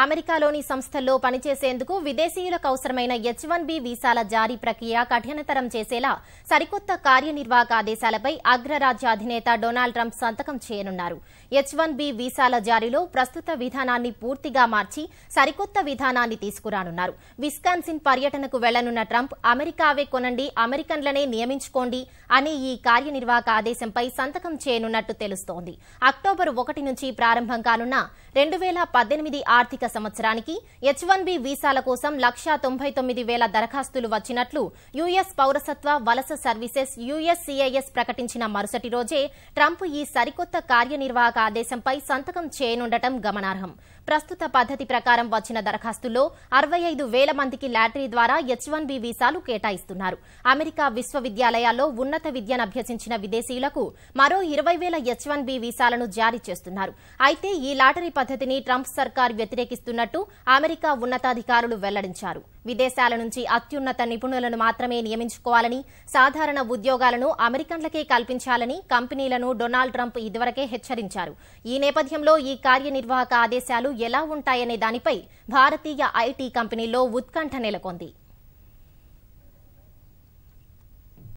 అమెరికాలోని సంస్థల్లో పనిచేసేందుకు విదేశీయులకు అవసరమైన H-1B వీసాల జారీ ప్రక్రియ కఠినతరం చేసేలా సరికొత్త కార్యనిర్వాహక ఆదేశాలపై అగ్రరాజ్య అధినేత డొనాల్డ్ ట్రంప్ సంతకం చేయనున్నారు. H-1B వీసాల జారీలో ప్రస్తుత విధానాన్ని పూర్తిగా మార్చి సరికొత్త విధానాన్ని తీసుకురానున్నారు. విస్కాన్సిన్ పర్యటనకు వెళ్లనున్న ట్రంప్ అమెరికావే కొనండి, అమెరికన్లనే నియమించుకోండి అనే ఈ కార్యనిర్వాహక ఆదేశంపై సంతకం చేయనున్నట్టు తెలుస్తోంది. అక్టోబర్ 1 నుంచి ప్రారంభం కానున్న 2018 ఆర్థిక సంవత్సరానికి H-1B వీసాల కోసం 1,99,000 దరఖాస్తులు వచ్చినట్లు యుఎస్ పౌరసత్వ వలస సర్వీసెస్ USCIS ప్రకటించిన మరుసటి రోజే ట్రంప్ ఈ సరికొత్త కార్యనిర్వాహక ఆదేశంపై సంతకం చేయనుండటం గమనార్హం. ప్రస్తుత పద్ధతి ప్రకారం వచ్చిన దరఖాస్తుల్లో 65,000 మందికి లాటరీ ద్వారా H-1B వీసాలు కేటాయిస్తున్నారు. అమెరికా విశ్వవిద్యాలయాల్లో ఉన్నత విద్యను అభ్యసించిన విదేశీయులకు మరో 20,000 H-1B వీసాలను జారీ చేస్తున్నారు. అయితే ఈ లాటరీ పద్ధతిని ట్రంప్ సర్కార్ వ్యతిరేకిస్తున్నట్టు అమెరికా ఉన్నతాధికారులు వెల్లడించారు. విదేశాల నుంచి అత్యున్నత నిపుణులను మాత్రమే నియమించుకోవాలని, సాధారణ ఉద్యోగాలను అమెరికన్లకే కల్పించాలని కంపెనీలను డొనాల్డ్ ట్రంప్ ఇదివరకే హెచ్చరించారు. ఈ నేపథ్యంలో ఈ కార్యనిర్వాహక ఆదేశాలు ఎలా ఉంటాయనే దానిపై భారతీయ ఐటీ కంపెనీల్లో ఉత్కంఠ నెలకొంది.